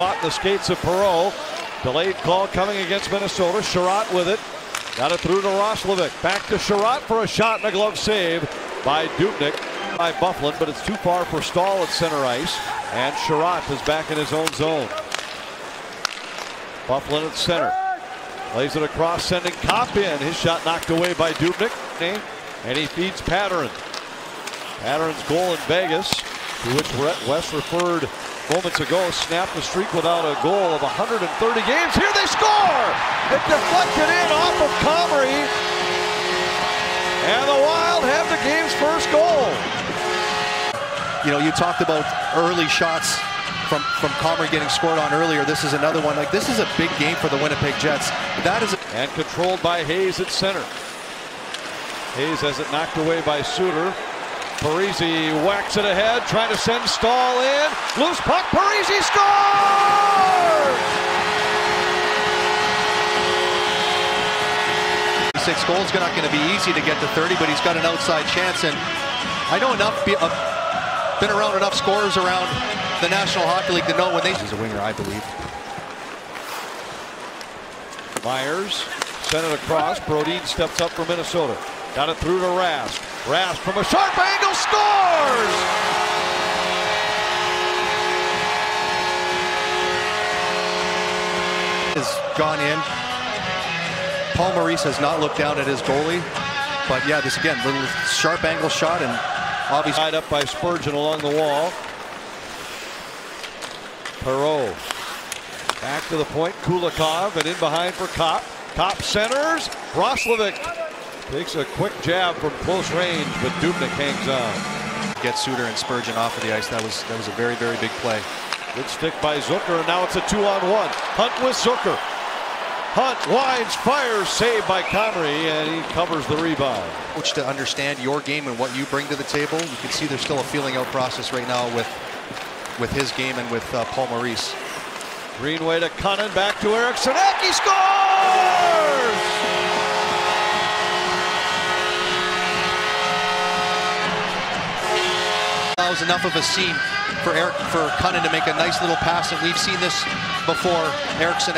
Caught in the skates of Perot. Delayed call coming against Minnesota. Sherratt with it. Got it through to Roslovic. Back to Sherratt for a shot and a glove save by Dubnyk. By Byfuglien, but it's too far for Stahl at center ice. And Sherratt is back in his own zone. Byfuglien at center. Lays it across, sending Kopp in. His shot knocked away by Dubnyk. And he feeds Patterson. Patterson's goal in Vegas, to which Wes referred moments ago, snapped the streak without a goal of 130 games. Here they score! It deflected in off of Comrie. And the Wild have the game's first goal. You know, you talked about early shots from Comrie getting scored on earlier. This is another one. Like, this is a big game for the Winnipeg Jets. That is and controlled by Hayes at center. Hayes has it knocked away by Suter. Parise whacks it ahead, trying to send Stahl in. Loose puck, Parise scores! 6 goals, not going to be easy to get to 30, but he's got an outside chance. And I know enough, been around enough scorers around the National Hockey League to know when he's a winger, I believe. Myers sent it across. Brodin steps up for Minnesota. Got it through to Rask. Rask from a sharp angle scores! Has gone in. Paul Maurice has not looked down at his goalie. But yeah, this again, little sharp angle shot, and obviously tied up by Spurgeon along the wall. Perot. Back to the point. Kulikov, and in behind for Kopp. Kopp centers. Roslovic takes a quick jab from close range, but Dubnyk hangs on. Get Suter and Spurgeon off of the ice. That was a very, very big play. Good stick by Zucker, and now it's a 2-on-1. Hunt with Zucker. Hunt winds, fires, saved by Comrie, and he covers the rebound. Coach, to understand your game and what you bring to the table, you can see there's still a feeling out process right now with his game and with Paul Maurice. Greenway to Cunnin, back to Eriksson. He scores! Allows enough of a seam for Cunnin to make a nice little pass, and we've seen this before. Eriksson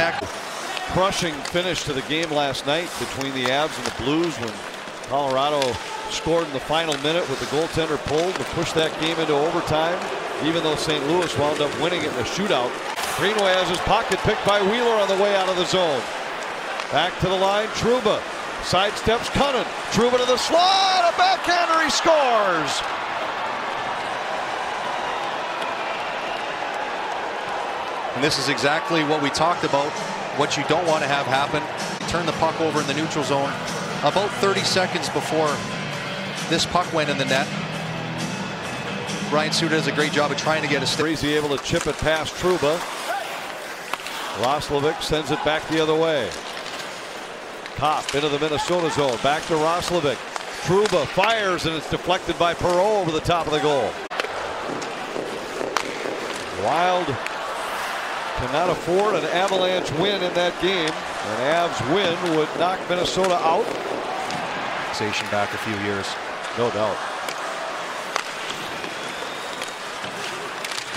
crushing finish to the game last night between the Avs and the Blues when Colorado scored in the final minute with the goaltender pulled to push that game into overtime, even though St. Louis wound up winning it in a shootout. Greenway has his pocket picked by Wheeler on the way out of the zone. Back to the line, Trouba sidesteps Cunnin. Trouba to the slot, a backhander, he scores! And this is exactly what we talked about, what you don't want to have happen. Turn the puck over in the neutral zone about 30 seconds before this puck went in the net. Ryan Suter does a great job of trying to get a stick. Parise able to chip it past Trouba. Roslovic sends it back the other way. Kopp into the Minnesota zone. Back to Roslovic. Trouba fires, and it's deflected by Perot over the top of the goal. Wild cannot afford an Avalanche win in that game. An Avs win would knock Minnesota out. Back a few years. No doubt.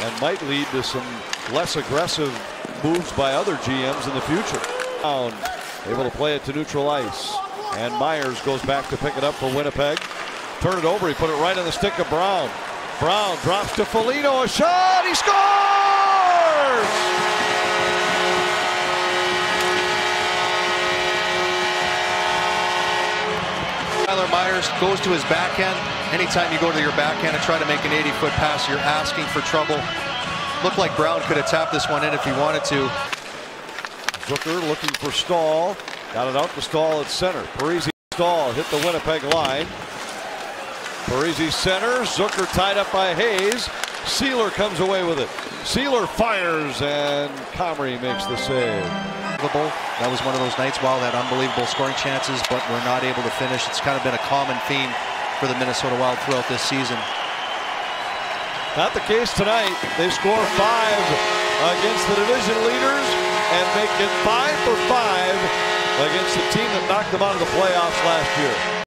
And might lead to some less aggressive moves by other GMs in the future. Able to play it to neutral ice. And Myers goes back to pick it up for Winnipeg. Turn it over. He put it right on the stick of Brown. Brown drops to Foligno. A shot. He scores! Myers goes to his backhand. Anytime you go to your backhand and try to make an 80-foot pass, you're asking for trouble. Looked like Brown could have tapped this one in if he wanted to. Zucker looking for Stahl. Got it out to Stahl at center. Parise Stahl hit the Winnipeg line. Parise center. Zucker tied up by Hayes. Sealer comes away with it. Sealer fires, and Comrie makes the save. That was one of those nights. Wild had unbelievable scoring chances, but were not able to finish. It's kind of been a common theme for the Minnesota Wild throughout this season. Not the case tonight. They score 5 against the division leaders and make it 5 for 5 against the team that knocked them out of the playoffs last year.